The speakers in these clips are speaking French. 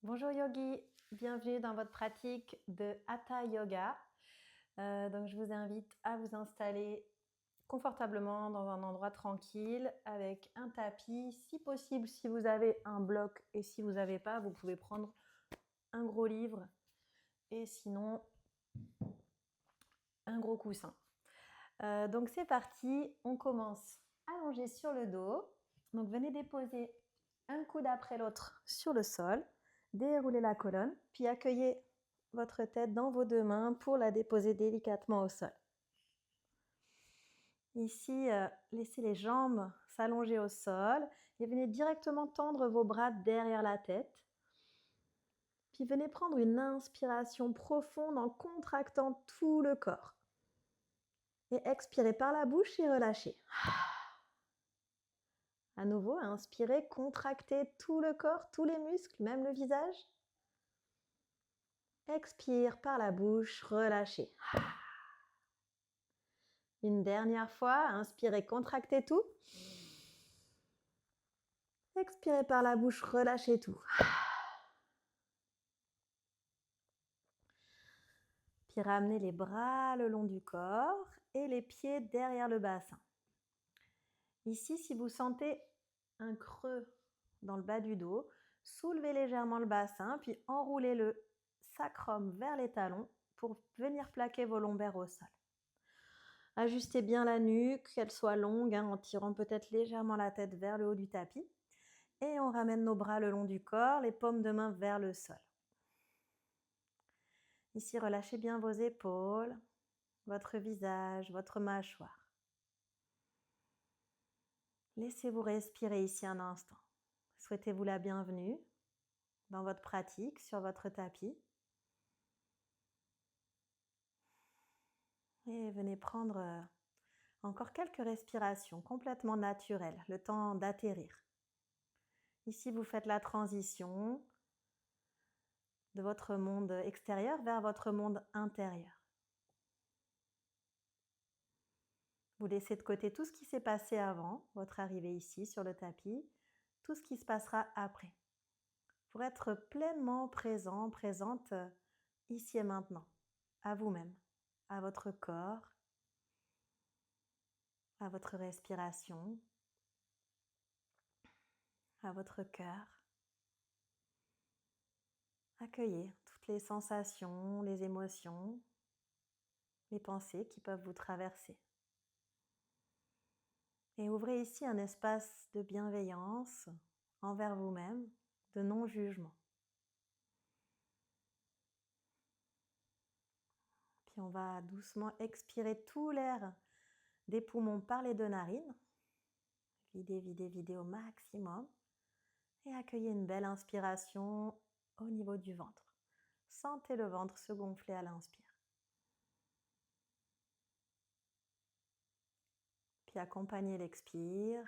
Bonjour yogi, bienvenue dans votre pratique de Hatha Yoga. Donc je vous invite à vous installer confortablement dans un endroit tranquille avec un tapis. Si possible, si vous avez un bloc et si vous n'avez pas, vous pouvez prendre un gros livre et sinon un gros coussin. Donc c'est parti, on commence allongé sur le dos. Donc venez déposer un coude après l'autre sur le sol, déroulez la colonne, puis accueillez votre tête dans vos deux mains pour la déposer délicatement au sol. Ici, laissez les jambes s'allonger au sol et venez directement tendre vos bras derrière la tête. Puis venez prendre une inspiration profonde en contractant tout le corps. Et expirez par la bouche et relâchez. À nouveau, inspirez, contractez tout le corps, tous les muscles, même le visage. Expire par la bouche, relâchez. Une dernière fois, inspirez, contractez tout. Expirez par la bouche, relâchez tout. Puis ramenez les bras le long du corps et les pieds derrière le bassin. Ici, si vous sentez un creux dans le bas du dos, soulevez légèrement le bassin, puis enroulez le sacrum vers les talons pour venir plaquer vos lombaires au sol. Ajustez bien la nuque, qu'elle soit longue, en tirant peut-être légèrement la tête vers le haut du tapis. Et on ramène nos bras le long du corps, les paumes de main vers le sol. Ici, relâchez bien vos épaules, votre visage, votre mâchoire. Laissez-vous respirer ici un instant. Souhaitez-vous la bienvenue dans votre pratique, sur votre tapis. Et venez prendre encore quelques respirations complètement naturelles, le temps d'atterrir. Ici, vous faites la transition de votre monde extérieur vers votre monde intérieur. Vous laissez de côté tout ce qui s'est passé avant votre arrivée ici sur le tapis, tout ce qui se passera après, pour être pleinement présent, présente ici et maintenant, à vous-même, à votre corps, à votre respiration, à votre cœur. Accueillez toutes les sensations, les émotions, les pensées qui peuvent vous traverser. Et ouvrez ici un espace de bienveillance envers vous-même, de non-jugement. Puis on va doucement expirer tout l'air des poumons par les deux narines. Videz, videz, videz au maximum. Et accueillez une belle inspiration au niveau du ventre. Sentez le ventre se gonfler à l'inspire. Puis accompagnez l'expire.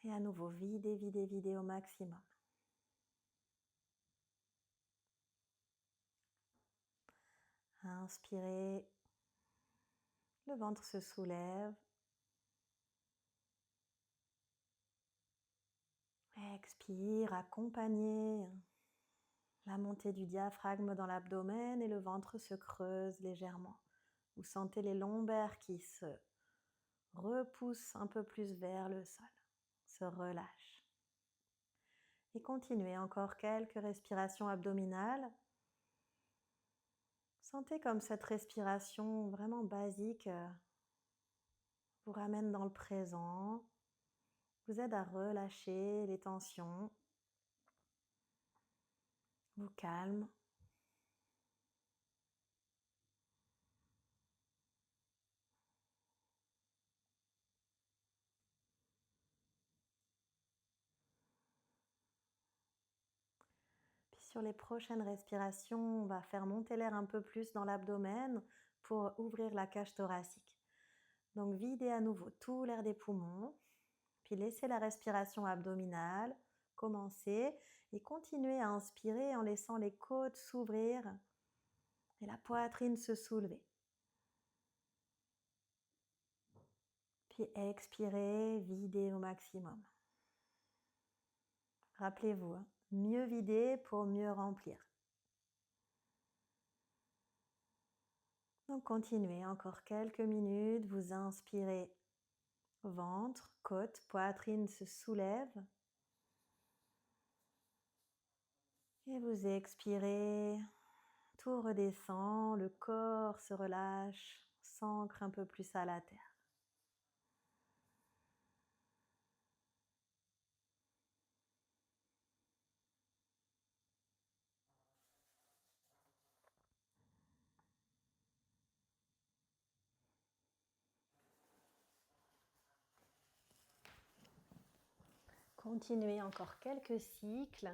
Et à nouveau, videz, videz, videz au maximum. Inspirez. Le ventre se soulève. Expire, accompagnez la montée du diaphragme dans l'abdomen et le ventre se creuse légèrement. Vous sentez les lombaires qui se repoussent un peu plus vers le sol, se relâchent. Et continuez encore quelques respirations abdominales. Sentez comme cette respiration vraiment basique vous ramène dans le présent, vous aide à relâcher les tensions, vous calme. Puis sur les prochaines respirations, on va faire monter l'air un peu plus dans l'abdomen pour ouvrir la cage thoracique. Donc videz à nouveau tout l'air des poumons, puis laissez la respiration abdominale commencer et continuez à inspirer en laissant les côtes s'ouvrir et la poitrine se soulever. Puis expirez, videz au maximum. Rappelez-vous, mieux vider pour mieux remplir. Donc continuez encore quelques minutes, vous inspirez, ventre, côte, poitrine se soulève. Et vous expirez, tout redescend, le corps se relâche, s'ancre un peu plus à la terre. Continuez encore quelques cycles.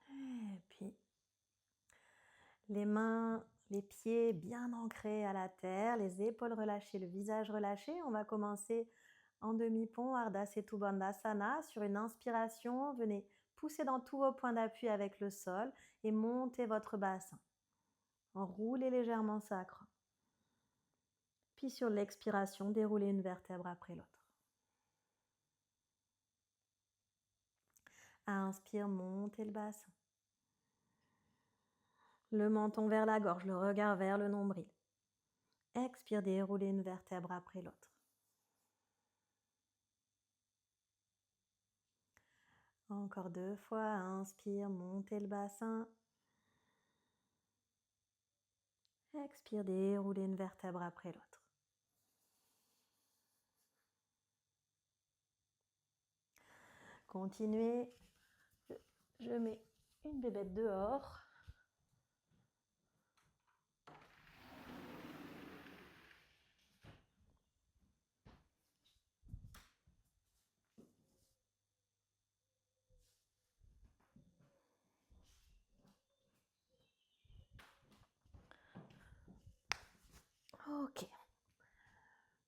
Et puis, les mains, les pieds bien ancrés à la terre, les épaules relâchées, le visage relâché. On va commencer en demi-pont, Ardha Setu Bandhasana. Sur une inspiration, venez pousser dans tous vos points d'appui avec le sol et montez votre bassin. Enroulez légèrement sacre. Puis sur l'expiration, déroulez une vertèbre après l'autre. Inspire, montez le bassin. Le menton vers la gorge, le regard vers le nombril. Expire, déroulez une vertèbre après l'autre. Encore 2 fois, inspire, montez le bassin. Expire, déroulez une vertèbre après l'autre. Continuez. Je mets une bébête dehors. Ok.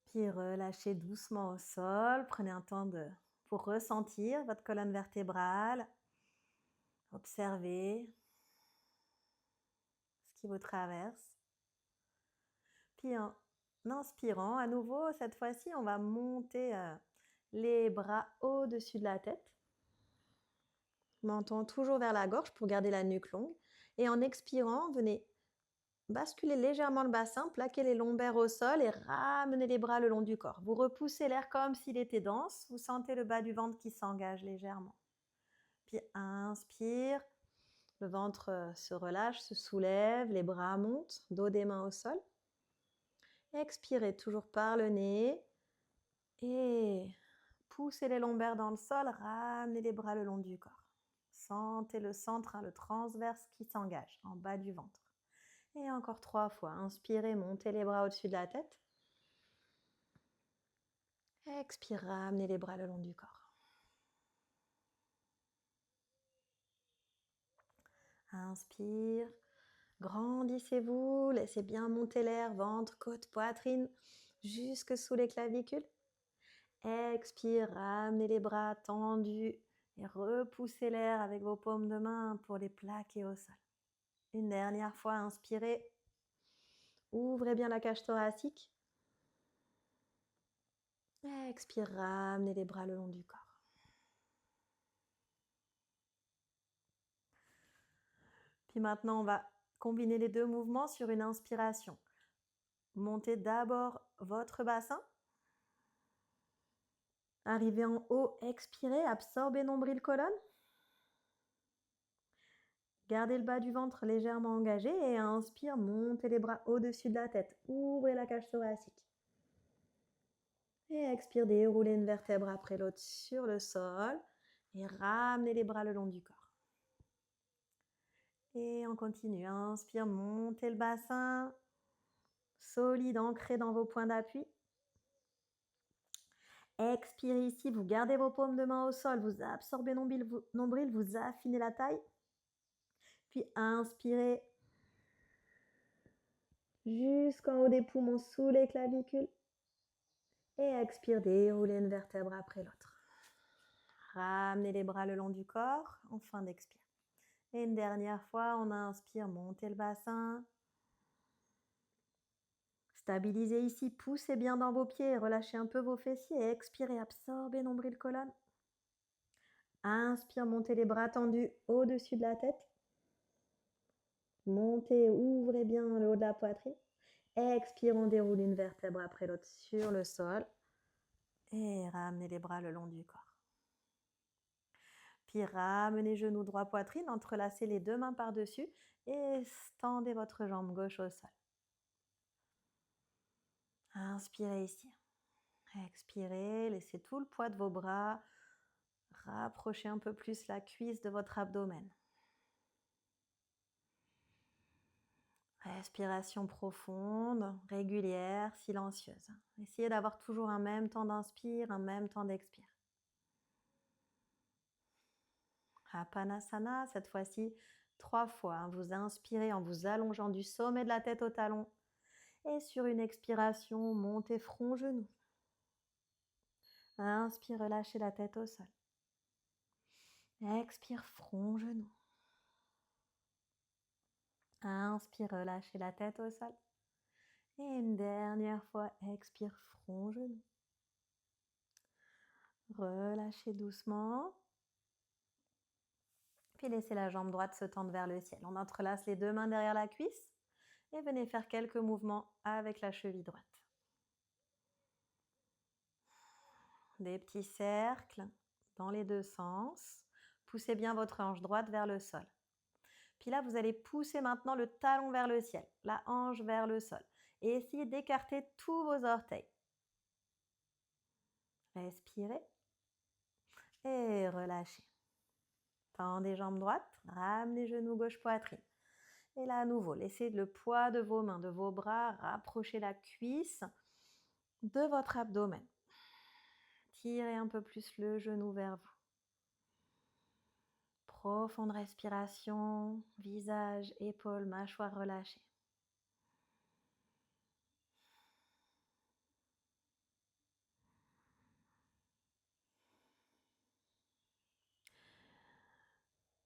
Puis relâchez doucement au sol. Prenez un temps pour ressentir votre colonne vertébrale. Observez ce qui vous traverse. Puis en inspirant, à nouveau, cette fois-ci, on va monter les bras au-dessus de la tête. Menton toujours vers la gorge pour garder la nuque longue. Et en expirant, venez basculer légèrement le bassin, plaquer les lombaires au sol et ramener les bras le long du corps. Vous repoussez l'air comme s'il était dense. Vous sentez le bas du ventre qui s'engage légèrement. Puis inspire, le ventre se relâche, se soulève, les bras montent, dos des mains au sol. Expirez toujours par le nez et poussez les lombaires dans le sol, ramenez les bras le long du corps. Sentez le centre, le transverse qui s'engage en bas du ventre. Et encore 3 fois. Inspirez, montez les bras au-dessus de la tête. Expirez, ramenez les bras le long du corps. Inspire, grandissez-vous, laissez bien monter l'air, ventre, côte, poitrine, jusque sous les clavicules. Expire, ramenez les bras tendus et repoussez l'air avec vos paumes de main pour les plaquer au sol. Une dernière fois, inspirez. Ouvrez bien la cage thoracique. Expire, ramenez les bras le long du corps. Puis maintenant, on va combiner les 2 mouvements sur une inspiration. Montez d'abord votre bassin. Arrivez en haut, expirez, absorbez nombril colonne. Gardez le bas du ventre légèrement engagé et inspire, montez les bras au-dessus de la tête. Ouvrez la cage thoracique. Et expire, déroulez une vertèbre après l'autre sur le sol et ramenez les bras le long du corps. Et on continue. Inspire, montez le bassin, solide, ancré dans vos points d'appui. Expirez ici, vous gardez vos paumes de main au sol, vous absorbez nombril, vous affinez la taille. Puis inspirez, jusqu'en haut des poumons sous les clavicules. Et expire, déroulez une vertèbre après l'autre. Ramenez les bras le long du corps en fin d'expire. Et une dernière fois, on inspire, montez le bassin. Stabilisez ici, poussez bien dans vos pieds, relâchez un peu vos fessiers. Expirez, absorbez nombril colonne. Inspire, montez les bras tendus au-dessus de la tête. Montez, ouvrez bien le haut de la poitrine. Expire, on déroule une vertèbre après l'autre sur le sol. Et ramenez les bras le long du corps. Puis ramenez genoux droit poitrine, entrelacez les deux mains par-dessus et tendez votre jambe gauche au sol. Inspirez ici. Expirez, laissez tout le poids de vos bras. Rapprochez un peu plus la cuisse de votre abdomen. Respiration profonde, régulière, silencieuse. Essayez d'avoir toujours un même temps d'inspire, un même temps d'expire. Apanasana, cette fois-ci 3 fois. Vous inspirez en vous allongeant du sommet de la tête au talon. Et sur une expiration, montez front-genou. Inspire, relâchez la tête au sol. Expire, front-genou. Inspire, relâchez la tête au sol. Et une dernière fois, expire, front-genou. Relâchez doucement. Puis laissez la jambe droite se tendre vers le ciel. On entrelace les deux mains derrière la cuisse et venez faire quelques mouvements avec la cheville droite. Des petits cercles dans les deux sens. Poussez bien votre hanche droite vers le sol. Puis là, vous allez pousser maintenant le talon vers le ciel, la hanche vers le sol. Et essayez d'écarter tous vos orteils. Respirez et relâchez. Tendez jambes droites, ramenez genou gauche poitrine. Et là, à nouveau, laissez le poids de vos mains, de vos bras, rapprocher la cuisse de votre abdomen. Tirez un peu plus le genou vers vous. Profonde respiration, visage, épaules, mâchoire relâchée.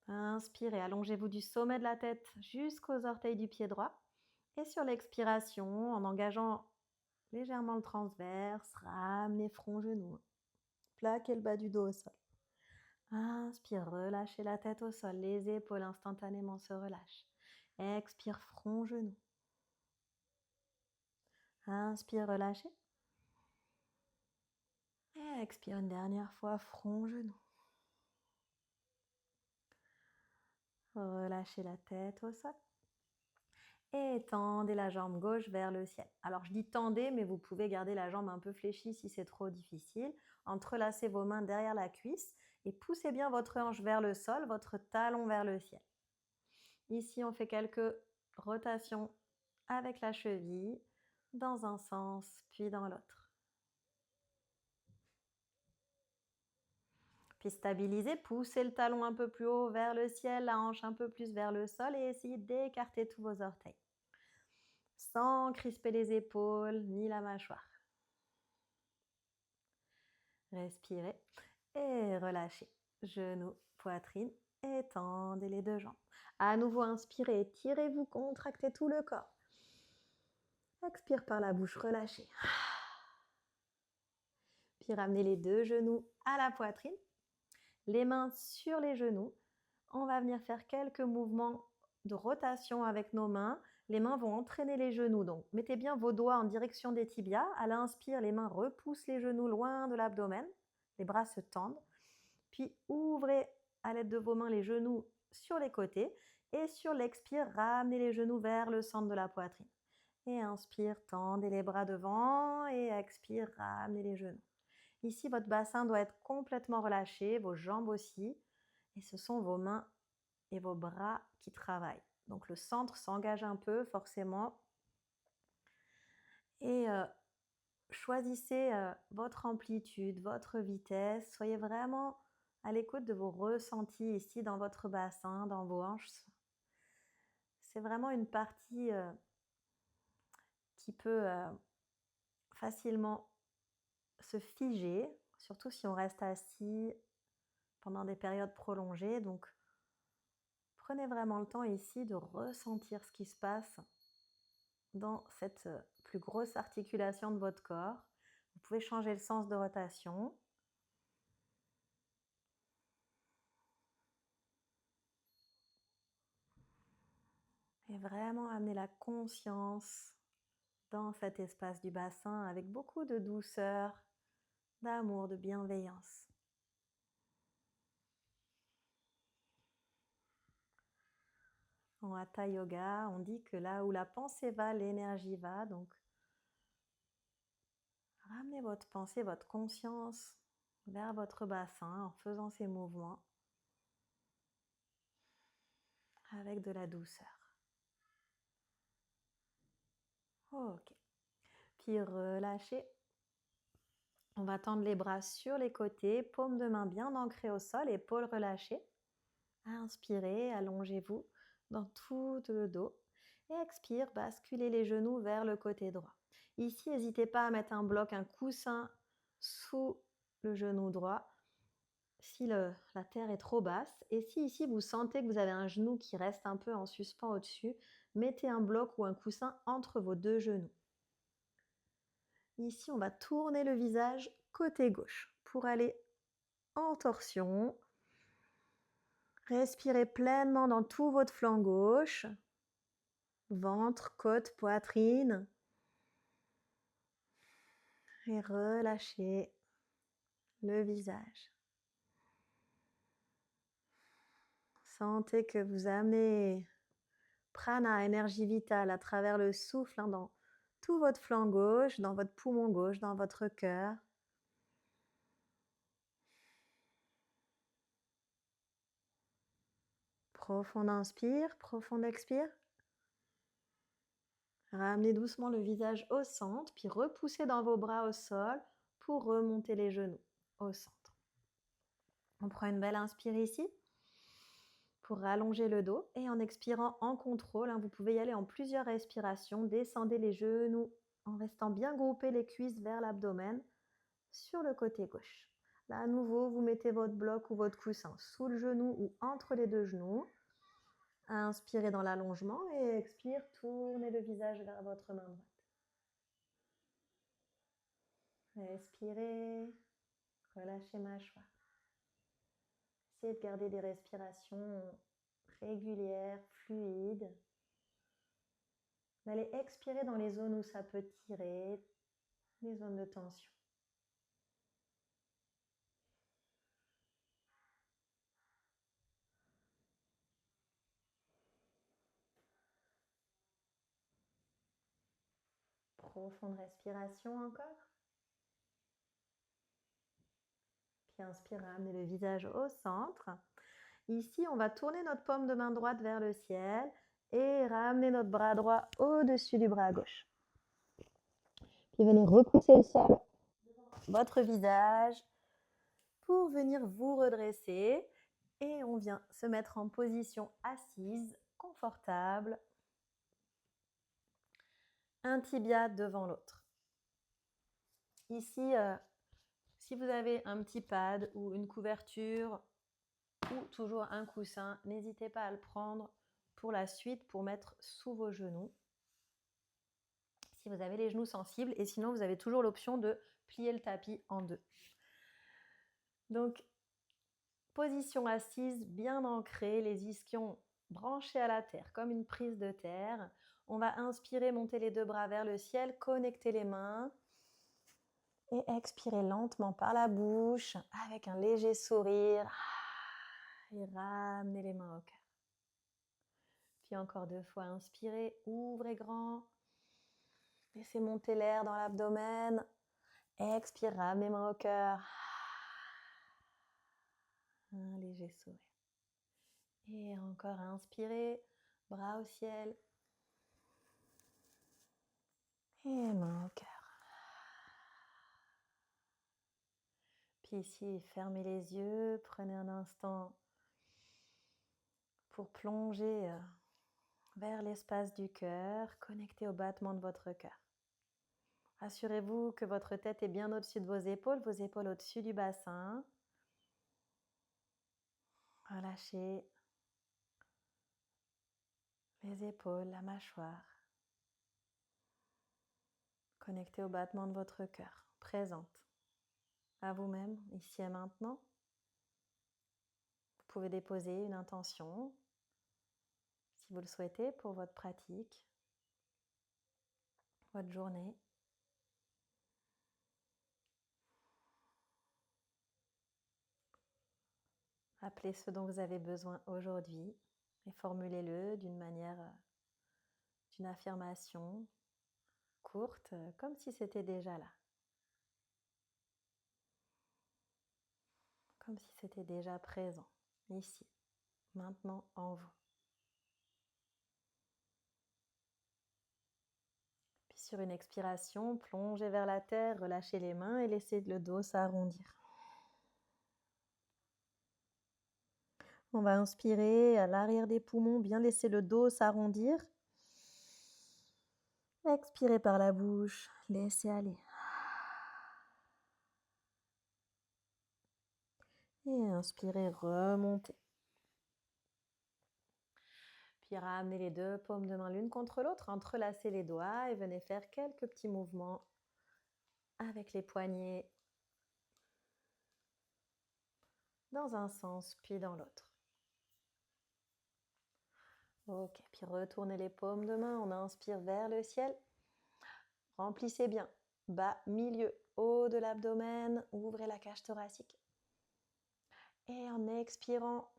Inspirez, allongez-vous du sommet de la tête jusqu'aux orteils du pied droit. Et sur l'expiration, en engageant légèrement le transverse, ramenez front-genou. Plaquez le bas du dos au sol. Inspire, relâchez la tête au sol. Les épaules instantanément se relâchent. Expire, front-genou. Inspire, relâchez. Et expire une dernière fois, front-genou. Relâchez la tête au sol. Et tendez la jambe gauche vers le ciel. Alors je dis tendez, mais vous pouvez garder la jambe un peu fléchie si c'est trop difficile. Entrelacez vos mains derrière la cuisse et poussez bien votre hanche vers le sol, votre talon vers le ciel. Ici, on fait quelques rotations avec la cheville dans un sens puis dans l'autre. Puis stabilisez, poussez le talon un peu plus haut vers le ciel, la hanche un peu plus vers le sol et essayez d'écarter tous vos orteils. Sans crisper les épaules ni la mâchoire. Respirez et relâchez. Genoux, poitrine, étendez les deux jambes. À nouveau, inspirez, étirez-vous, contractez tout le corps. Expire par la bouche, relâchez. Puis ramenez les deux genoux à la poitrine. Les mains sur les genoux. On va venir faire quelques mouvements de rotation avec nos mains. Les mains vont entraîner les genoux. Donc, mettez bien vos doigts en direction des tibias. À l'inspire, les mains repoussent les genoux loin de l'abdomen. Les bras se tendent. Puis, ouvrez à l'aide de vos mains les genoux sur les côtés. Et sur l'expire, ramenez les genoux vers le centre de la poitrine. Et inspire, tendez les bras devant. Et expire, ramenez les genoux. Ici, votre bassin doit être complètement relâché, vos jambes aussi. Et ce sont vos mains et vos bras qui travaillent. Donc le centre s'engage un peu forcément. Et choisissez votre amplitude, votre vitesse. Soyez vraiment à l'écoute de vos ressentis ici dans votre bassin, dans vos hanches. C'est vraiment une partie qui peut facilement se figer, surtout si on reste assis pendant des périodes prolongées. Donc, prenez vraiment le temps ici de ressentir ce qui se passe dans cette plus grosse articulation de votre corps. Vous pouvez changer le sens de rotation. Et vraiment amener la conscience dans cet espace du bassin avec beaucoup de douceur, d'amour, de bienveillance. En Hatha Yoga, on dit que là où la pensée va, l'énergie va. Donc, ramenez votre pensée, votre conscience vers votre bassin en faisant ces mouvements avec de la douceur. Ok. Puis relâchez. On va tendre les bras sur les côtés, paume de main bien ancrée au sol, épaules relâchées. Inspirez, allongez-vous dans tout le dos. Et expire, basculez les genoux vers le côté droit. Ici, n'hésitez pas à mettre un bloc, un coussin sous le genou droit si la terre est trop basse. Et si ici, vous sentez que vous avez un genou qui reste un peu en suspens au-dessus, mettez un bloc ou un coussin entre vos deux genoux. Ici, on va tourner le visage côté gauche pour aller en torsion. Respirez pleinement dans tout votre flanc gauche, ventre, côte, poitrine. Et relâchez le visage. Sentez que vous amenez prana, énergie vitale, à travers le souffle dans tout votre flanc gauche, dans votre poumon gauche, dans votre cœur. Profond inspire, profond expire. Ramenez doucement le visage au centre, puis repoussez dans vos bras au sol pour remonter les genoux au centre. On prend une belle inspire ici pour rallonger le dos et en expirant en contrôle, vous pouvez y aller en plusieurs respirations. Descendez les genoux en restant bien groupés les cuisses vers l'abdomen sur le côté gauche. Là, à nouveau, vous mettez votre bloc ou votre coussin sous le genou ou entre les deux genoux. Inspirez dans l'allongement et expire, tournez le visage vers votre main droite. Respirez, relâchez mâchoire. Essayez de garder des respirations régulières, fluides. Vous allez expirer dans les zones où ça peut tirer, les zones de tension. Profonde respiration encore. Puis inspire, ramenez le visage au centre. Ici, on va tourner notre paume de main droite vers le ciel et ramener notre bras droit au-dessus du bras gauche. Puis venez repousser le sol, votre visage, pour venir vous redresser. Et on vient se mettre en position assise, confortable. Un tibia devant l'autre. Ici, si vous avez un petit pad ou une couverture ou toujours un coussin, n'hésitez pas à le prendre pour la suite pour mettre sous vos genoux. Si vous avez les genoux sensibles, et sinon vous avez toujours l'option de plier le tapis en deux. Donc, position assise, bien ancrée, les ischions branchés à la terre, comme une prise de terre. On va inspirer, monter les deux bras vers le ciel, connecter les mains. Et expirez lentement par la bouche, avec un léger sourire. Et ramenez les mains au cœur. Puis encore 2 fois, inspirez, ouvrez grand. Laissez monter l'air dans l'abdomen. Expire, ramenez les mains au cœur. Un léger sourire. Et encore inspirez, bras au ciel. Et mains au cœur. Puis ici, fermez les yeux, prenez un instant pour plonger vers l'espace du cœur, connecté au battement de votre cœur. Assurez-vous que votre tête est bien au-dessus de vos épaules au-dessus du bassin. Relâchez les épaules, la mâchoire. Connectez au battement de votre cœur, présente à vous-même, ici et maintenant. Vous pouvez déposer une intention, si vous le souhaitez, pour votre pratique, votre journée. Appelez ce dont vous avez besoin aujourd'hui et formulez-le d'une affirmation courte, comme si c'était déjà là. Comme si c'était déjà présent, ici, maintenant, en vous. Puis sur une expiration, plongez vers la terre, relâchez les mains et laissez le dos s'arrondir. On va inspirer à l'arrière des poumons, bien laisser le dos s'arrondir. Expirez par la bouche, laissez aller. Et inspirez, remontez. Puis ramenez les deux paumes de main l'une contre l'autre, entrelacez les doigts et venez faire quelques petits mouvements avec les poignets dans un sens puis dans l'autre. Ok, puis retournez les paumes de main, on inspire vers le ciel. Remplissez bien, bas, milieu, haut de l'abdomen, ouvrez la cage thoracique. Et en expirant,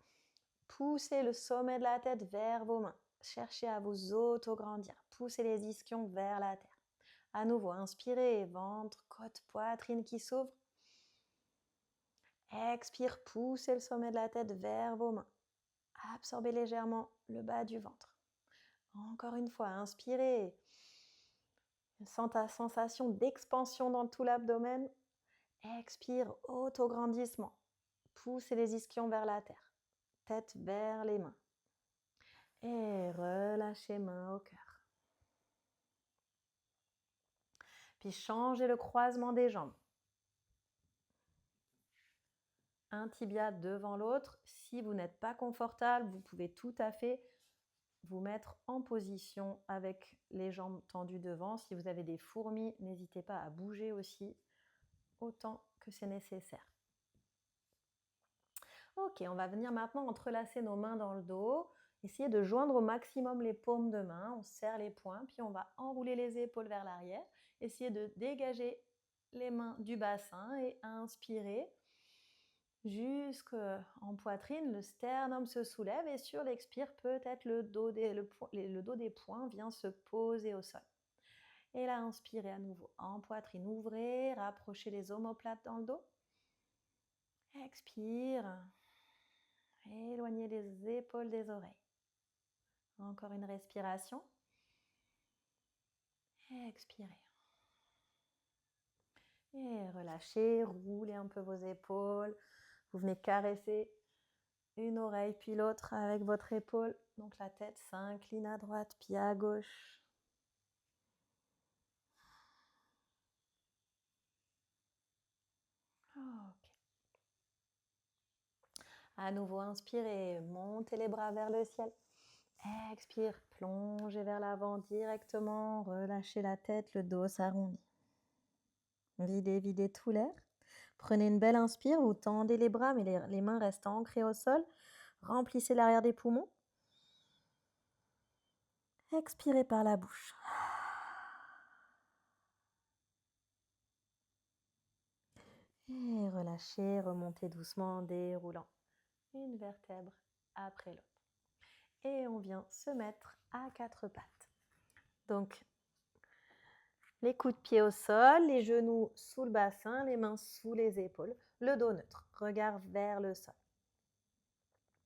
poussez le sommet de la tête vers vos mains. Cherchez à vous auto-grandir. Poussez les ischions vers la terre. À nouveau, inspirez, ventre, côte, poitrine qui s'ouvre. Expire, poussez le sommet de la tête vers vos mains. Absorbez légèrement le bas du ventre. Encore une fois, inspirez. Sensation d'expansion dans tout l'abdomen. Expire, auto-grandissement. Poussez les ischions vers la terre. Tête vers les mains. Et relâchez main au cœur. Puis changez le croisement des jambes. Un tibia devant l'autre. Si vous n'êtes pas confortable, vous pouvez tout à fait vous mettre en position avec les jambes tendues devant. Si vous avez des fourmis, n'hésitez pas à bouger aussi autant que c'est nécessaire. Ok, on va venir maintenant entrelacer nos mains dans le dos. Essayez de joindre au maximum les paumes de main. On serre les poings, puis on va enrouler les épaules vers l'arrière. Essayez de dégager les mains du bassin et inspirer. Jusqu'en poitrine, le sternum se soulève et sur l'expire, peut-être le dos des poings vient se poser au sol. Et là, inspirez à nouveau en poitrine, ouvrez, rapprochez les omoplates dans le dos. Expire, éloignez les épaules des oreilles. Encore une respiration. Expirez. Et relâchez, roulez un peu vos épaules. Vous venez caresser une oreille puis l'autre avec votre épaule. Donc la tête s'incline à droite puis à gauche. Ok. À nouveau, inspirez, montez les bras vers le ciel. Expire, plongez vers l'avant directement, relâchez la tête, le dos s'arrondit. Videz tout l'air. Prenez une belle inspire, vous tendez les bras, mais les mains restent ancrées au sol. Remplissez l'arrière des poumons. Expirez par la bouche. Et relâchez, remontez doucement en déroulant une vertèbre après l'autre. Et on vient se mettre à quatre pattes. Donc, les coudes de pied au sol, les genoux sous le bassin, les mains sous les épaules, le dos neutre, regard vers le sol.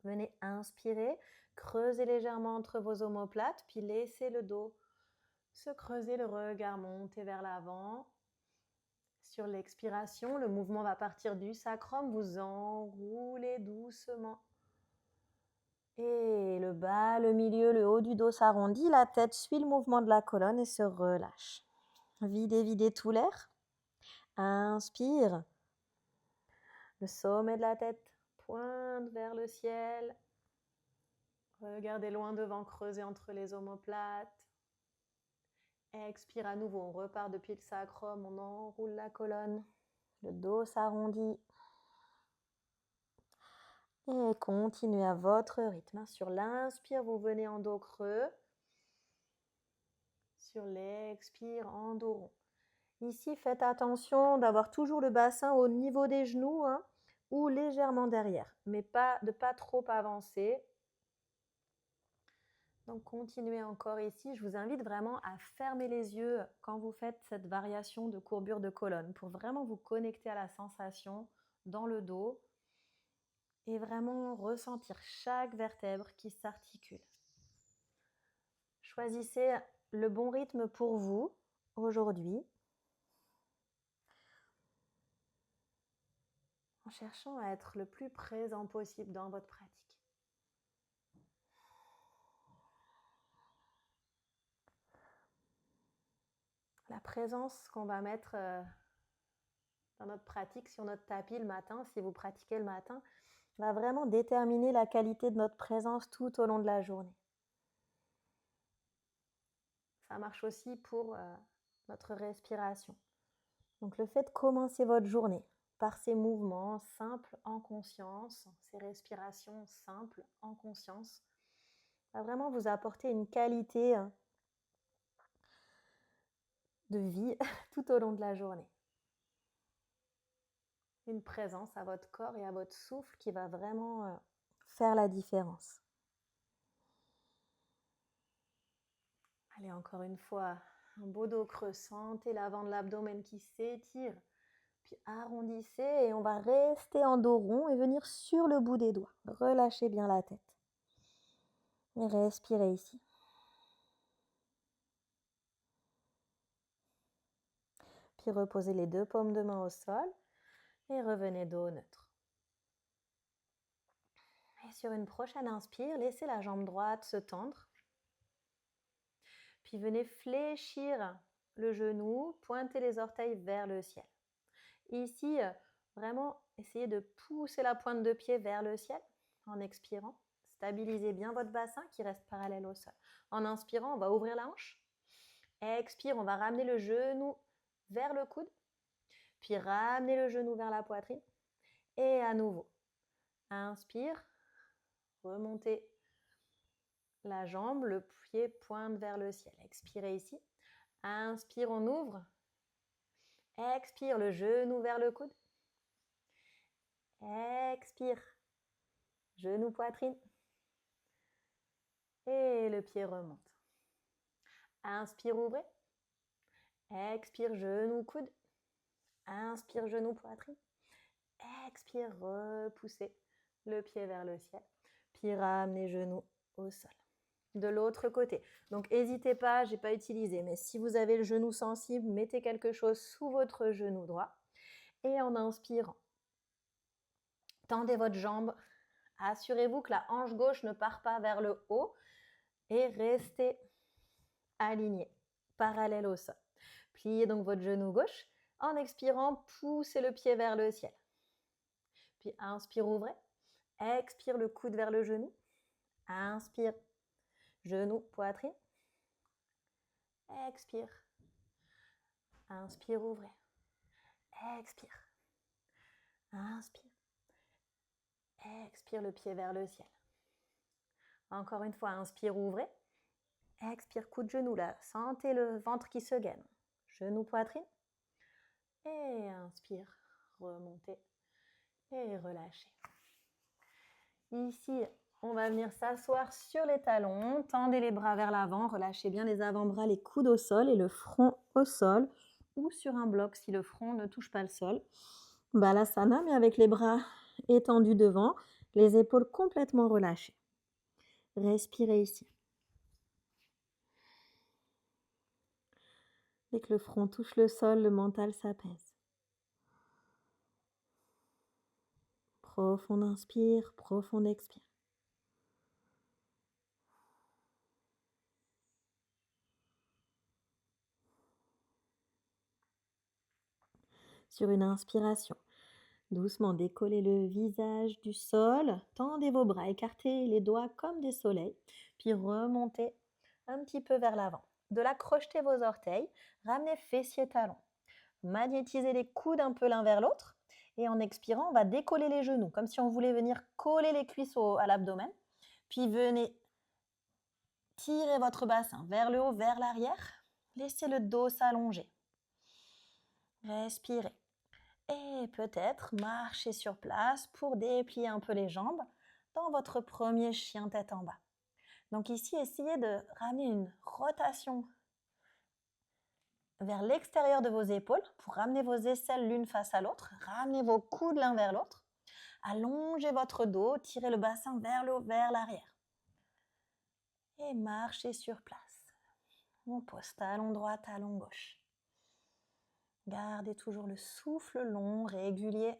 Venez inspirer, creusez légèrement entre vos omoplates, puis laissez le dos se creuser, le regard monter vers l'avant. Sur l'expiration, le mouvement va partir du sacrum, vous enroulez doucement. Et le bas, le milieu, le haut du dos s'arrondit, la tête suit le mouvement de la colonne et se relâche. Videz, videz tout l'air. Inspire. Le sommet de la tête pointe vers le ciel. Regardez loin devant, creusez entre les omoplates. Expire à nouveau, on repart depuis le sacrum, on enroule la colonne. Le dos s'arrondit. Et continuez à votre rythme. Sur l'inspire, vous venez en dos creux. Sur l'expire, en dos rond. Ici, faites attention d'avoir toujours le bassin au niveau des genoux ou légèrement derrière, mais de pas trop avancer. Donc, continuez encore ici. Je vous invite vraiment à fermer les yeux quand vous faites cette variation de courbure de colonne pour vraiment vous connecter à la sensation dans le dos et vraiment ressentir chaque vertèbre qui s'articule. Choisissez le bon rythme pour vous aujourd'hui en cherchant à être le plus présent possible dans votre pratique. La présence qu'on va mettre dans notre pratique sur notre tapis le matin, si vous pratiquez le matin, va vraiment déterminer la qualité de notre présence tout au long de la journée. Ça marche aussi pour notre respiration. Donc le fait de commencer votre journée par ces mouvements simples en conscience, ces respirations simples en conscience, va vraiment vous apporter une qualité de vie tout au long de la journée. Une présence à votre corps et à votre souffle qui va vraiment faire la différence. Allez, encore une fois, un beau dos creux, sentez l'avant de l'abdomen qui s'étire, puis arrondissez et on va rester en dos rond et venir sur le bout des doigts. Relâchez bien la tête. Et respirez ici. Puis reposez les deux paumes de main au sol et revenez dos neutre. Et sur une prochaine inspire, laissez la jambe droite se tendre. Puis venez fléchir le genou, pointez les orteils vers le ciel. Ici, vraiment, essayez de pousser la pointe de pied vers le ciel en expirant. Stabilisez bien votre bassin qui reste parallèle au sol. En inspirant, on va ouvrir la hanche. Expire, on va ramener le genou vers le coude. Puis ramener le genou vers la poitrine. Et à nouveau, inspire, remontez la jambe, le pied pointe vers le ciel. Expirez ici. Inspire, on ouvre. Expire, le genou vers le coude. Expire, genou, poitrine. Et le pied remonte. Inspire, ouvrez. Expire, genou, coude. Inspire, genou, poitrine. Expire, repoussez le pied vers le ciel. Puis ramenez genou au sol. De l'autre côté. Donc, n'hésitez pas, je n'ai pas utilisé, mais si vous avez le genou sensible, mettez quelque chose sous votre genou droit. Et en inspirant, tendez votre jambe. Assurez-vous que la hanche gauche ne part pas vers le haut et restez aligné, parallèle au sol. Pliez donc votre genou gauche. En expirant, poussez le pied vers le ciel. Puis inspire, ouvrez. Expire, le coude vers le genou. Inspire, genou, poitrine. Expire. Inspire, ouvrez. Expire. Inspire. Expire, le pied vers le ciel. Encore une fois, inspire, ouvrez. Expire, coup de genou là. Sentez le ventre qui se gaine. Genou, poitrine. Et inspire, remontez et relâchez. Ici, on va venir s'asseoir sur les talons. Tendez les bras vers l'avant. Relâchez bien les avant-bras, les coudes au sol et le front au sol ou sur un bloc si le front ne touche pas le sol. Balasana, mais avec les bras étendus devant, les épaules complètement relâchées. Respirez ici. Dès que le front touche le sol, le mental s'apaise. Profond inspire, profond expire. Sur une inspiration, doucement décollez le visage du sol, tendez vos bras, écartez les doigts comme des soleils, puis remontez un petit peu vers l'avant. De là, crochetez vos orteils, ramenez fessiers talons. Magnétisez les coudes un peu l'un vers l'autre. Et en expirant, on va décoller les genoux, comme si on voulait venir coller les cuisses à l'abdomen. Puis venez tirer votre bassin vers le haut, vers l'arrière. Laissez le dos s'allonger. Respirez. Et peut-être marchez sur place pour déplier un peu les jambes dans votre premier chien tête en bas. Donc ici, essayez de ramener une rotation vers l'extérieur de vos épaules pour ramener vos aisselles l'une face à l'autre. Ramenez vos coudes l'un vers l'autre. Allongez votre dos, tirez le bassin vers le haut, vers l'arrière. Et marchez sur place. On pose talon droit, talon gauche. Gardez toujours le souffle long, régulier.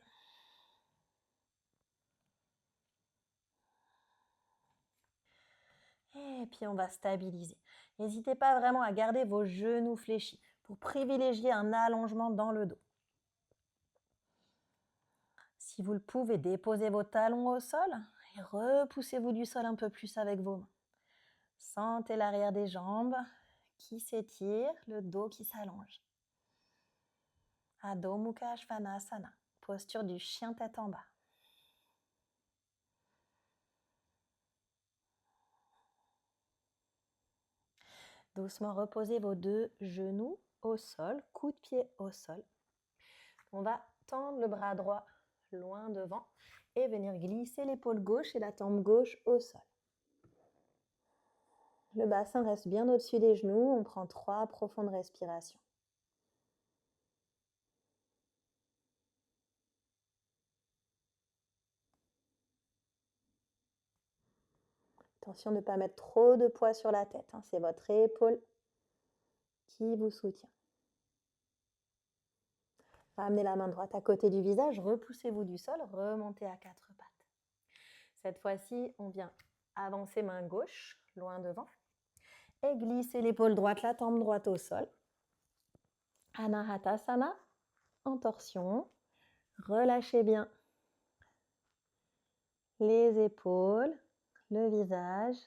Et puis on va stabiliser. N'hésitez pas vraiment à garder vos genoux fléchis pour privilégier un allongement dans le dos. Si vous le pouvez, déposez vos talons au sol et repoussez-vous du sol un peu plus avec vos mains. Sentez l'arrière des jambes qui s'étire, le dos qui s'allonge. Adho Mukha Svanasana, posture du chien tête en bas. Doucement reposez vos deux genoux au sol, coude de pied au sol. On va tendre le bras droit loin devant et venir glisser l'épaule gauche et la tempe gauche au sol. Le bassin reste bien au-dessus des genoux. On prend 3 profondes respirations. Attention de ne pas mettre trop de poids sur la tête. C'est votre épaule qui vous soutient. Ramenez la main droite à côté du visage, repoussez-vous du sol, remontez à 4 pattes. Cette fois-ci, on vient avancer main gauche, loin devant, et glisser l'épaule droite, la tempe droite au sol. Anahatasana, en torsion. Relâchez bien les épaules, le visage,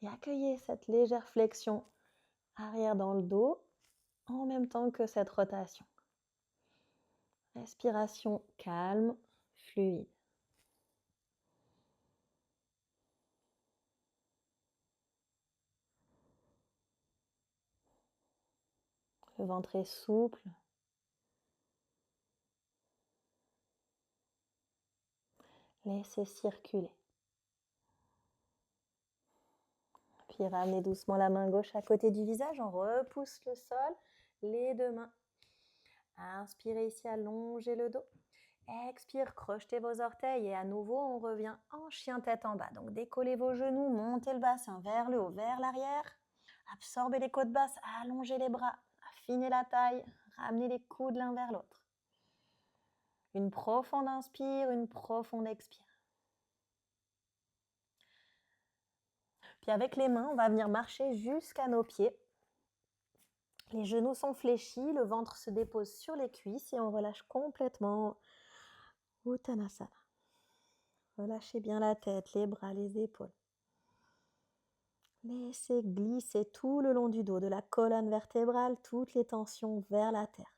et accueillez cette légère flexion arrière dans le dos, en même temps que cette rotation. Respiration calme, fluide. Le ventre est souple. Laissez circuler. Puis ramenez doucement la main gauche à côté du visage. On repousse le sol, les deux mains. Inspirez ici, allongez le dos. Expire, crochetez vos orteils et à nouveau, on revient en chien tête en bas. Donc décollez vos genoux, montez le bassin vers le haut, vers l'arrière. Absorbez les côtes basses, allongez les bras, affinez la taille, ramenez les coudes l'un vers l'autre. Une profonde inspire, une profonde expire. Puis avec les mains, on va venir marcher jusqu'à nos pieds. Les genoux sont fléchis, le ventre se dépose sur les cuisses et on relâche complètement Uttanasana. Relâchez bien la tête, les bras, les épaules. Laissez glisser tout le long du dos, de la colonne vertébrale, toutes les tensions vers la terre.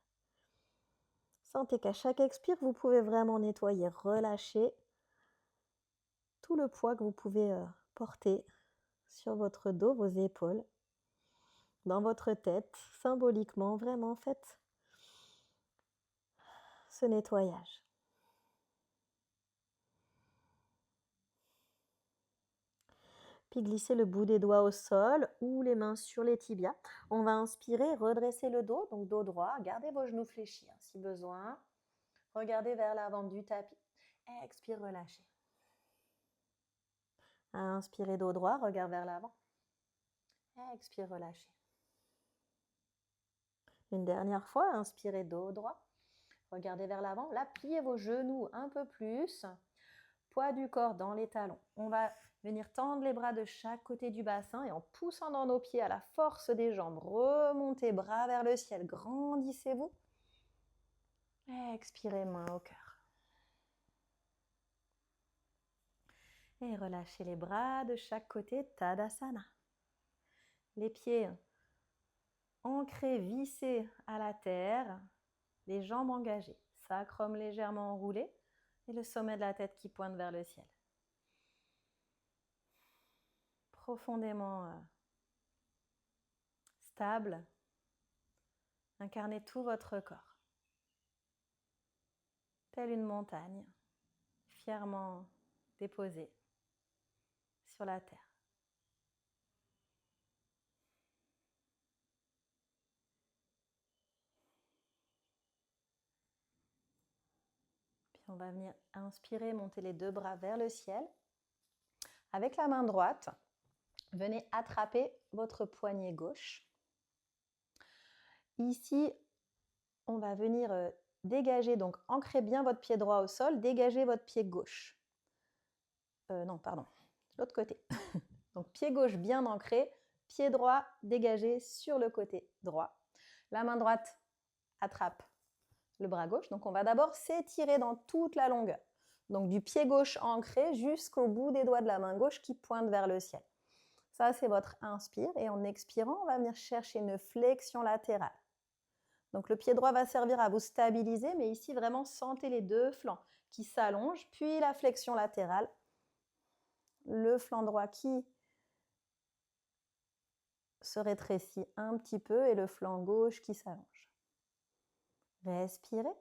Sentez qu'à chaque expire, vous pouvez vraiment nettoyer, relâcher tout le poids que vous pouvez porter sur votre dos, vos épaules, dans votre tête, symboliquement, vraiment faites ce nettoyage. Puis glissez le bout des doigts au sol ou les mains sur les tibias. On va inspirer, redresser le dos, donc dos droit. Gardez vos genoux fléchis si besoin. Regardez vers l'avant du tapis. Expire, relâchez. Inspirez, dos droit, regard vers l'avant. Expire, relâchez. Une dernière fois, inspirez, dos droit. Regardez vers l'avant. Là, pliez vos genoux un peu plus. Poids du corps dans les talons. On va venir tendre les bras de chaque côté du bassin et en poussant dans nos pieds à la force des jambes, remontez bras vers le ciel, grandissez-vous. Expirez, main au cœur. Et relâchez les bras de chaque côté, Tadasana. Les pieds ancrés, vissés à la terre, les jambes engagées, sacrum légèrement enroulé et le sommet de la tête qui pointe vers le ciel. Profondément stable, incarnez tout votre corps. Telle une montagne, fièrement déposée sur la terre. Puis on va venir inspirer, monter les deux bras vers le ciel. Avec la main droite, venez attraper votre poignet gauche. Ici, on va venir dégager, donc ancrez bien votre pied droit au sol, dégagez votre pied gauche. Non, pardon, l'autre côté. Donc pied gauche bien ancré, pied droit dégagé sur le côté droit. La main droite attrape le bras gauche. Donc on va d'abord s'étirer dans toute la longueur. Donc du pied gauche ancré jusqu'au bout des doigts de la main gauche qui pointe vers le ciel. Ça, c'est votre inspire. Et en expirant, on va venir chercher une flexion latérale. Donc le pied droit va servir à vous stabiliser, mais ici vraiment sentez les deux flancs qui s'allongent, puis la flexion latérale, le flanc droit qui se rétrécit un petit peu et le flanc gauche qui s'allonge. Respirez.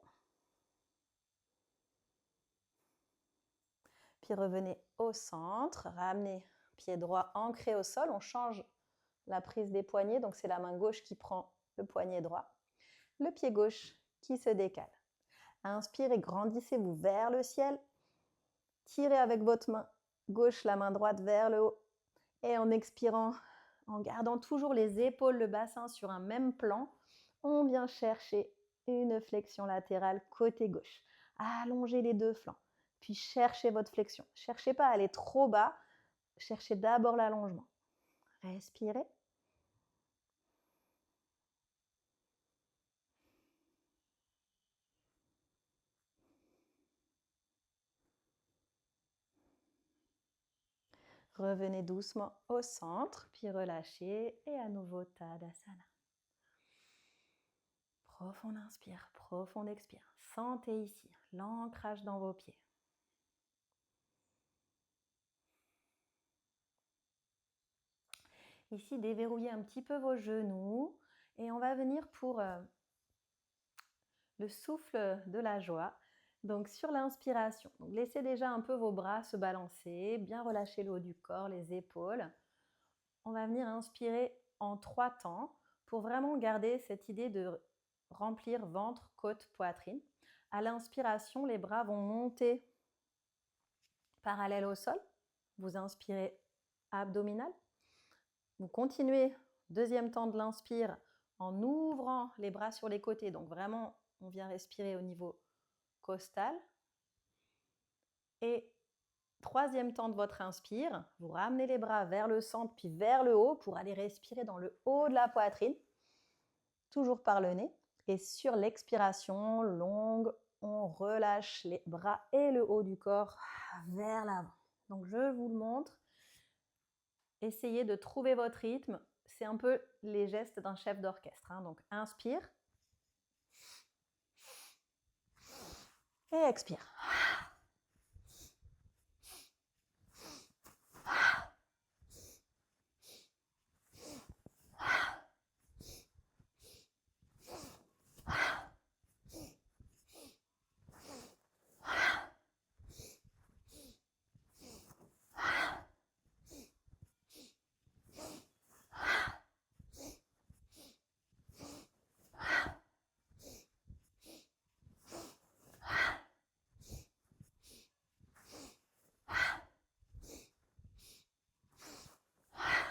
Puis revenez au centre, ramenez pied droit ancré au sol, on change la prise des poignets, donc c'est la main gauche qui prend le poignet droit, le pied gauche qui se décale. Inspirez, grandissez-vous vers le ciel, tirez avec votre main gauche la main droite vers le haut et en expirant, en gardant toujours les épaules, le bassin sur un même plan, on vient chercher une flexion latérale côté gauche. Allongez les deux flancs, puis cherchez votre flexion. Cherchez pas à aller trop bas, cherchez d'abord l'allongement. Respirez. Revenez doucement au centre, puis relâchez et à nouveau Tadasana. Profond inspire, profond expire. Sentez ici l'ancrage dans vos pieds. Ici, déverrouillez un petit peu vos genoux et on va venir pour le souffle de la joie. Donc sur l'inspiration, laissez déjà un peu vos bras se balancer, bien relâcher le haut du corps, les épaules. On va venir inspirer en 3 temps pour vraiment garder cette idée de remplir ventre, côte, poitrine. À l'inspiration, les bras vont monter parallèle au sol. Vous inspirez abdominal. Vous continuez, deuxième temps de l'inspire, en ouvrant les bras sur les côtés. Donc vraiment, on vient respirer au niveau costal. Et troisième temps de votre inspire, vous ramenez les bras vers le centre puis vers le haut pour aller respirer dans le haut de la poitrine, toujours par le nez. Et sur l'expiration longue, on relâche les bras et le haut du corps vers l'avant. Donc je vous le montre. Essayez de trouver votre rythme. C'est un peu les gestes d'un chef d'orchestre. Donc inspire et expire.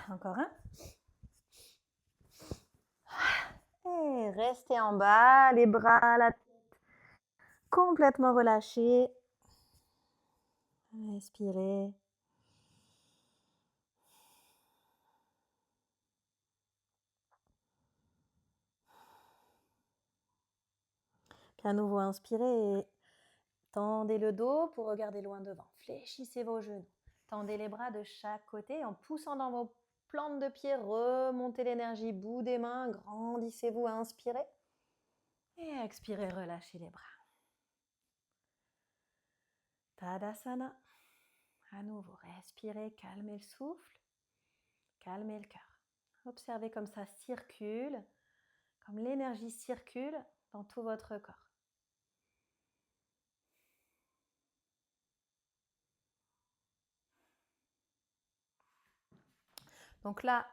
Encore un. Et restez en bas, les bras, la tête complètement relâchés. Respirez. Puis Puis à nouveau, inspirez et tendez le dos pour regarder loin devant. Fléchissez vos genoux. Tendez les bras de chaque côté en poussant dans vos plantes de pied. Remontez l'énergie, bout des mains. Grandissez-vous, inspirez. Et expirez, relâchez les bras. Tadasana. À nouveau, respirez, calmez le souffle, calmez le cœur. Observez comme ça circule, comme l'énergie circule dans tout votre corps. Donc là,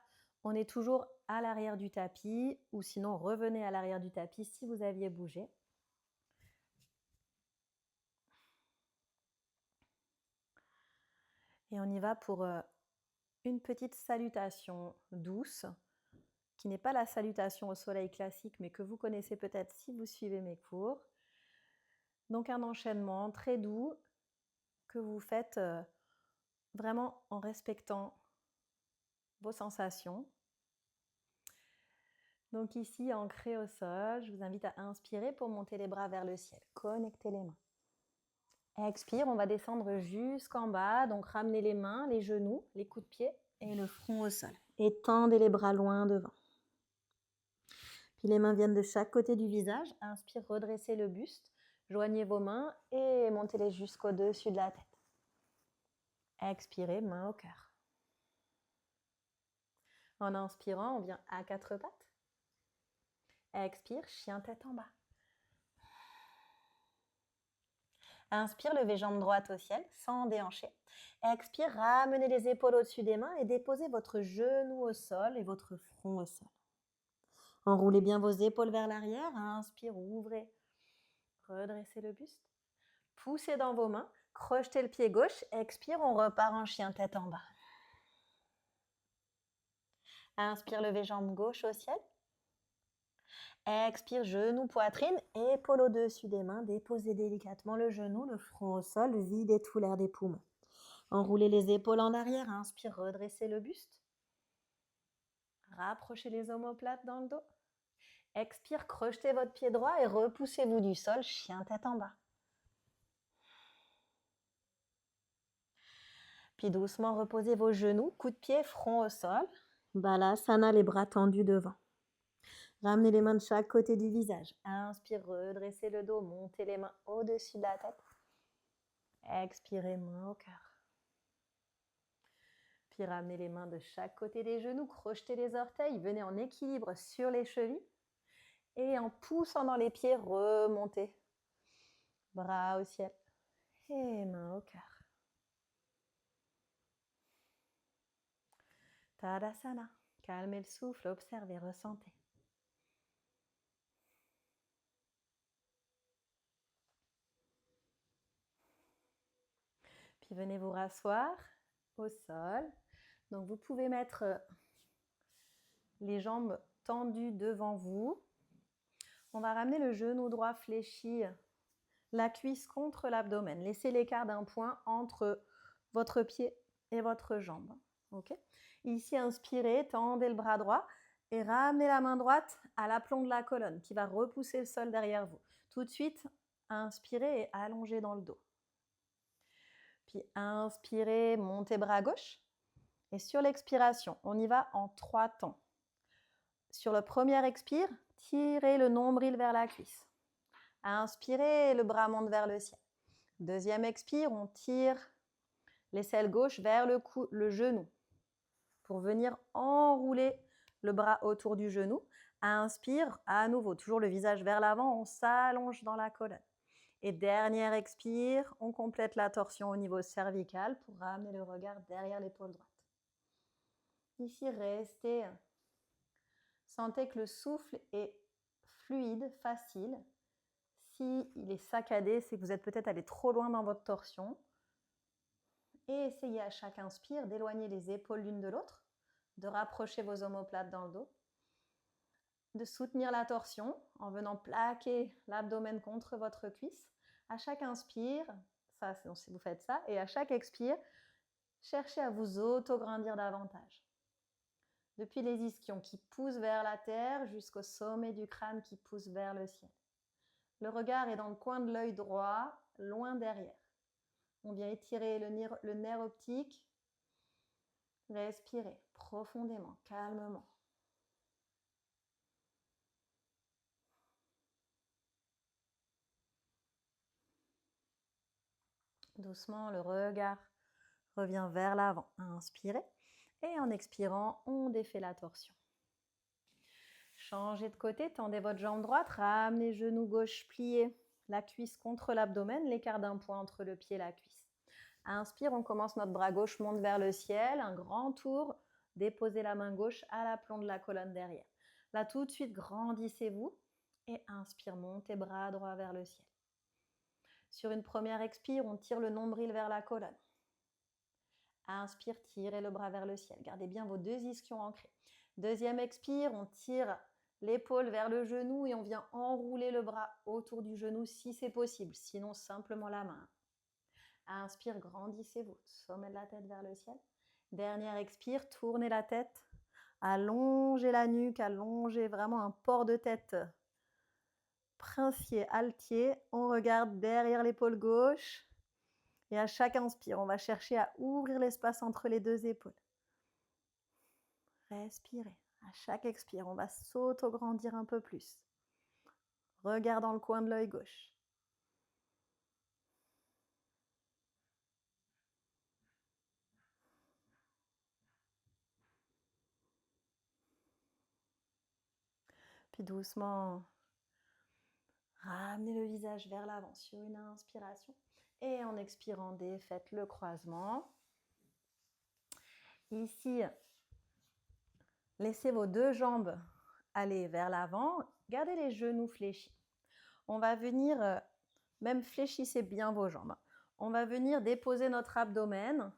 on est toujours à l'arrière du tapis, ou sinon revenez à l'arrière du tapis si vous aviez bougé. Et on y va pour une petite salutation douce, qui n'est pas la salutation au soleil classique, mais que vous connaissez peut-être si vous suivez mes cours. Donc un enchaînement très doux que vous faites vraiment en respectant vos sensations. Donc ici, ancré au sol, je vous invite à inspirer pour monter les bras vers le ciel. Connectez les mains. Expire, on va descendre jusqu'en bas. Donc ramenez les mains, les genoux, les coups de pied et le front au sol. Étendez les bras loin devant. Puis les mains viennent de chaque côté du visage. Inspire, redressez le buste. Joignez vos mains et montez-les jusqu'au-dessus de la tête. Expirez, main au cœur. En inspirant, on vient à quatre pattes. Expire, chien tête en bas. Inspire, levez jambe droite au ciel sans déhancher. Expire, ramenez les épaules au-dessus des mains et déposez votre genou au sol et votre front au sol. Enroulez bien vos épaules vers l'arrière. Inspire, ouvrez. Redressez le buste. Poussez dans vos mains. Crochetez le pied gauche. Expire, on repart en chien tête en bas. Inspire, levez jambe gauche au ciel. Expire, genou, poitrine, épaule au-dessus des mains. Déposez délicatement le genou, le front au sol. Videz tout l'air des poumons. Enroulez les épaules en arrière. Inspire, redressez le buste. Rapprochez les omoplates dans le dos. Expire, crochetez votre pied droit et repoussez-vous du sol, chien tête en bas. Puis doucement, reposez vos genoux, coude de pied, front au sol. Balasana, les bras tendus devant. Ramenez les mains de chaque côté du visage. Inspire, redressez le dos, montez les mains au-dessus de la tête. Expirez, main au cœur. Puis ramenez les mains de chaque côté des genoux, crochetez les orteils, venez en équilibre sur les chevilles. Et en poussant dans les pieds, remontez. Bras au ciel et main au cœur. Tadasana. Calmez le souffle, observez, ressentez. Puis venez vous rasseoir au sol. Donc vous pouvez mettre les jambes tendues devant vous. On va ramener le genou droit fléchi, la cuisse contre l'abdomen. Laissez l'écart d'un point entre votre pied et votre jambe. Okay. Ici, inspirez, tendez le bras droit et ramenez la main droite à l'aplomb de la colonne qui va repousser le sol derrière vous. Tout de suite, inspirez et allongez dans le dos. Puis inspirez, montez bras gauche. Et sur l'expiration, on y va en 3 temps. Sur le premier expire, tirez le nombril vers la cuisse. Inspirez, le bras monte vers le ciel. Deuxième expire, on tire l'aisselle gauche vers le genou pour venir enrouler le bras autour du genou. Inspire, à nouveau, toujours le visage vers l'avant, on s'allonge dans la colonne. Et dernière expire, on complète la torsion au niveau cervical pour ramener le regard derrière l'épaule droite. Ici, restez. Sentez que le souffle est fluide, facile. S'il est saccadé, c'est que vous êtes peut-être allé trop loin dans votre torsion. Et essayez à chaque inspire d'éloigner les épaules l'une de l'autre, de rapprocher vos omoplates dans le dos, de soutenir la torsion en venant plaquer l'abdomen contre votre cuisse. À chaque inspire, ça, si vous faites ça, et à chaque expire, cherchez à vous auto-grandir davantage. Depuis les ischions qui poussent vers la terre jusqu'au sommet du crâne qui pousse vers le ciel. Le regard est dans le coin de l'œil droit, loin derrière. On vient étirer le nerf optique. Respirez profondément, calmement. Doucement, le regard revient vers l'avant. Inspirez. Et en expirant, on défait la torsion. Changez de côté, tendez votre jambe droite, ramenez genou gauche plié, la cuisse contre l'abdomen, l'écart d'un point entre le pied et la cuisse. Inspire, on commence, notre bras gauche monte vers le ciel, un grand tour, déposez la main gauche à l'aplomb de la colonne derrière. Là, tout de suite, grandissez-vous et inspire, montez bras droit vers le ciel. Sur une première expire, on tire le nombril vers la colonne. Inspire, tirez le bras vers le ciel. Gardez bien vos deux ischions ancrés. Deuxième expire, on tire l'épaule vers le genou et on vient enrouler le bras autour du genou si c'est possible, sinon simplement la main. Inspire, grandissez-vous, sommet de la tête vers le ciel. Dernière expire, tournez la tête, allongez la nuque, allongez vraiment un port de tête princier, altier. On regarde derrière l'épaule gauche. Et à chaque inspire, on va chercher à ouvrir l'espace entre les deux épaules. Respirez. À chaque expire, on va s'auto-grandir un peu plus. Regarde dans le coin de l'œil gauche. Puis doucement, ramenez le visage vers l'avant sur une inspiration. Et en expirant, défaites le croisement. Ici, laissez vos deux jambes aller vers l'avant. Gardez les genoux fléchis. On va venir, même fléchissez bien vos jambes. On va venir déposer notre abdomen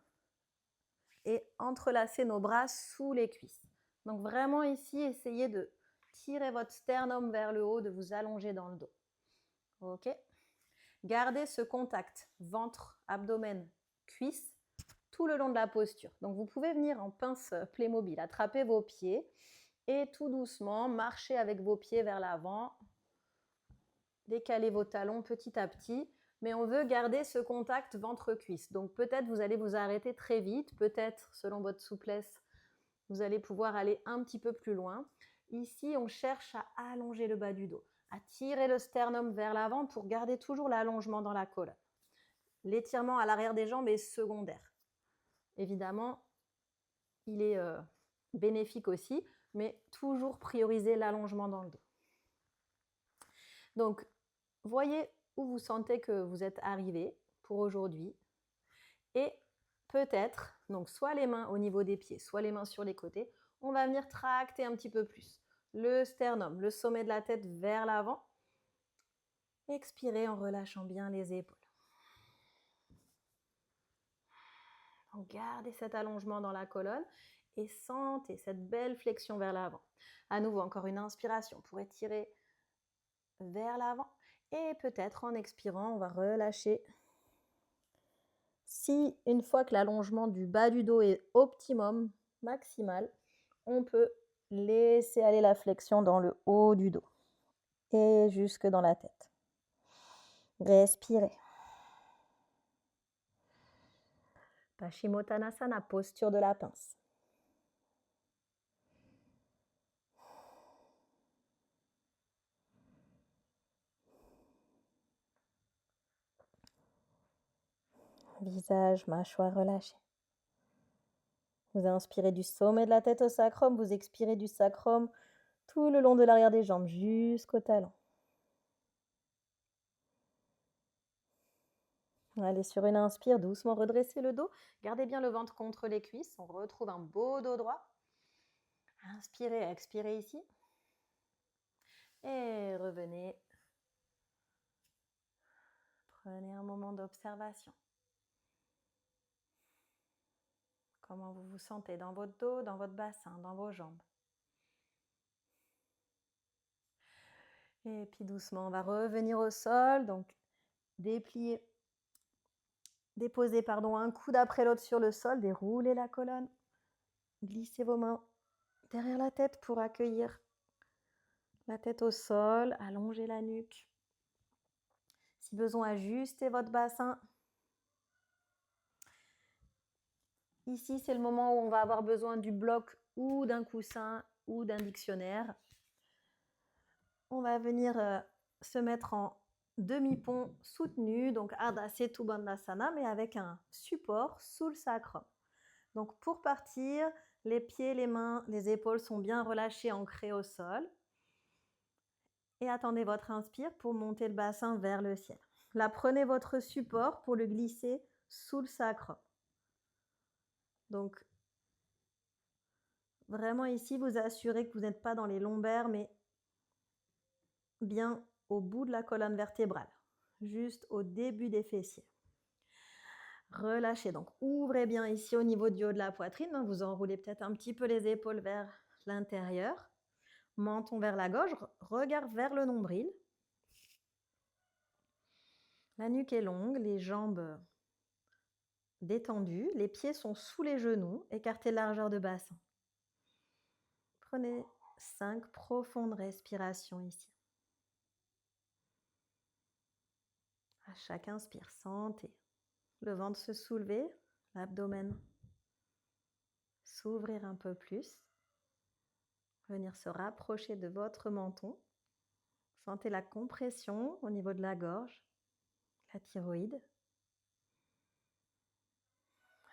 et entrelacer nos bras sous les cuisses. Donc vraiment ici, essayez de tirer votre sternum vers le haut, de vous allonger dans le dos. Ok ? Gardez ce contact ventre, abdomen, cuisse tout le long de la posture. Donc vous pouvez venir en pince Playmobil, attraper vos pieds et tout doucement marcher avec vos pieds vers l'avant. Décalez vos talons petit à petit, mais on veut garder ce contact ventre-cuisse. Donc peut-être vous allez vous arrêter très vite, peut-être selon votre souplesse, vous allez pouvoir aller un petit peu plus loin. Ici, on cherche à allonger le bas du dos, à tirer le sternum vers l'avant pour garder toujours l'allongement dans la colonne. L'étirement à l'arrière des jambes est secondaire. Évidemment, il est bénéfique aussi, mais toujours prioriser l'allongement dans le dos. Donc, voyez où vous sentez que vous êtes arrivé pour aujourd'hui. Et peut-être, donc soit les mains au niveau des pieds, soit les mains sur les côtés, on va venir tracter un petit peu plus. Le sternum, le sommet de la tête vers l'avant. Expirez en relâchant bien les épaules. Donc, gardez cet allongement dans la colonne et sentez cette belle flexion vers l'avant. À nouveau, encore une inspiration pour étirer vers l'avant. Et peut-être en expirant, on va relâcher. Si une fois que l'allongement du bas du dos est optimum, maximal, on peut laisser aller la flexion dans le haut du dos et jusque dans la tête. Respirez. Paschimottanasana, posture de la pince. Visage, mâchoire relâchée. Vous inspirez du sommet de la tête au sacrum, vous expirez du sacrum tout le long de l'arrière des jambes jusqu'au talon. Allez, sur une inspire, doucement redressez le dos. Gardez bien le ventre contre les cuisses. On retrouve un beau dos droit. Inspirez, expirez ici. Et revenez. Prenez un moment d'observation. Comment vous vous sentez dans votre dos, dans votre bassin, dans vos jambes. Et puis doucement, on va revenir au sol. Donc, déposez un coude après l'autre sur le sol. Déroulez la colonne. Glissez vos mains derrière la tête pour accueillir la tête au sol. Allongez la nuque. Si besoin, ajustez votre bassin. Ici, c'est le moment où on va avoir besoin du bloc ou d'un coussin ou d'un dictionnaire. On va venir se mettre en demi-pont soutenu, donc Ardha Setu Bandhasana, mais avec un support sous le sacrum. Donc pour partir, les pieds, les mains, les épaules sont bien relâchés, ancrés au sol. Et attendez votre inspire pour monter le bassin vers le ciel. Là, prenez votre support pour le glisser sous le sacrum. Donc, vraiment ici, vous assurez que vous n'êtes pas dans les lombaires, mais bien au bout de la colonne vertébrale, juste au début des fessiers. Relâchez donc, ouvrez bien ici au niveau du haut de la poitrine, vous enroulez peut-être un petit peu les épaules vers l'intérieur, menton vers la gorge, regard vers le nombril. La nuque est longue, les jambes détendues, les pieds sont sous les genoux, écartez largeur de bassin. Prenez 5 profondes respirations ici. À chaque inspire, sentez le ventre se soulever, l'abdomen s'ouvrir un peu plus, venir se rapprocher de votre menton. Sentez la compression au niveau de la gorge, la thyroïde.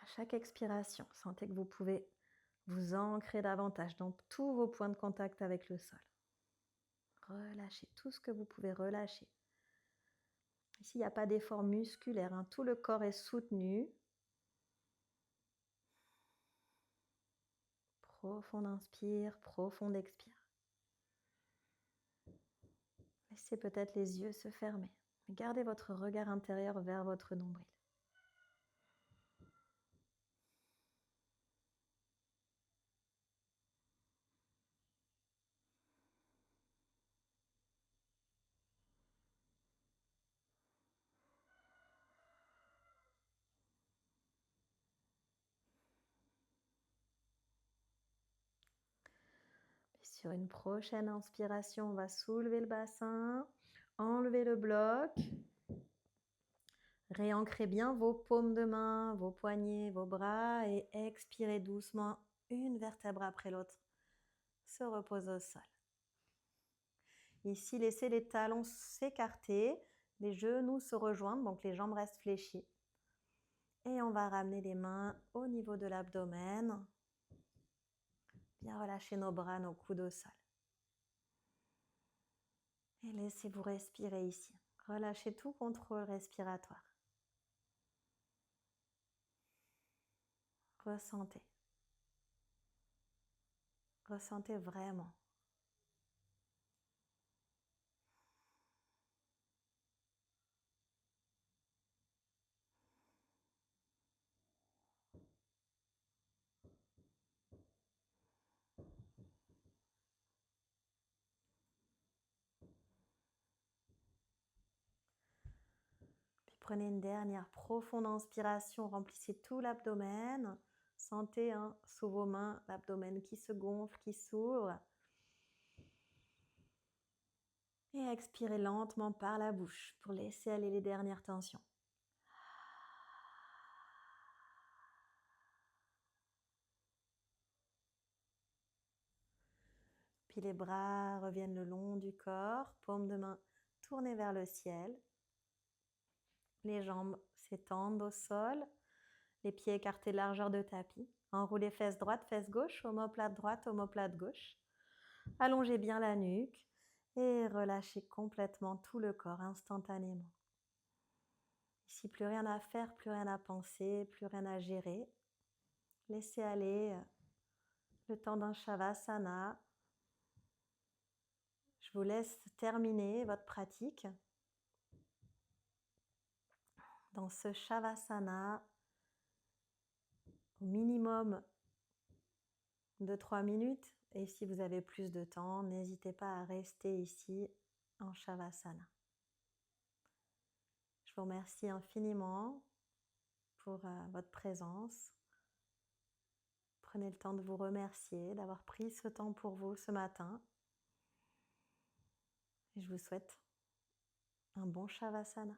À chaque expiration, sentez que vous pouvez vous ancrer davantage dans tous vos points de contact avec le sol. Relâchez tout ce que vous pouvez relâcher. Ici, il n'y a pas d'effort musculaire, hein. Tout le corps est soutenu. Profond inspire, profond expire. Laissez peut-être les yeux se fermer. Gardez votre regard intérieur vers votre nombril. Sur une prochaine inspiration, on va soulever le bassin, enlever le bloc, réancrez bien vos paumes de main, vos poignets, vos bras et expirez doucement une vertèbre après l'autre. Se repose au sol. Ici, laissez les talons s'écarter, les genoux se rejoindre, donc les jambes restent fléchies. Et on va ramener les mains au niveau de l'abdomen. Bien relâcher nos bras, nos coudes au sol. Et laissez-vous respirer ici. Relâchez tout contrôle respiratoire. Ressentez. Ressentez vraiment. Puis prenez une dernière profonde inspiration. Remplissez tout l'abdomen. Sentez sous vos mains l'abdomen qui se gonfle, qui s'ouvre. Et expirez lentement par la bouche pour laisser aller les dernières tensions. Puis les bras reviennent le long du corps, paumes de main tournées vers le ciel. Les jambes s'étendent au sol, les pieds écartés largeur de tapis. Enroulez fesses droite, fesses gauche, omoplate droite, omoplate gauche. Allongez bien la nuque et relâchez complètement tout le corps instantanément. Ici, plus rien à faire, plus rien à penser, plus rien à gérer. Laissez aller le temps d'un Shavasana. Je vous laisse terminer votre pratique. Dans ce Shavasana, au minimum de 3 minutes. Et si vous avez plus de temps, n'hésitez pas à rester ici en Shavasana. Je vous remercie infiniment pour votre présence. Prenez le temps de vous remercier, d'avoir pris ce temps pour vous ce matin. Et je vous souhaite un bon Shavasana.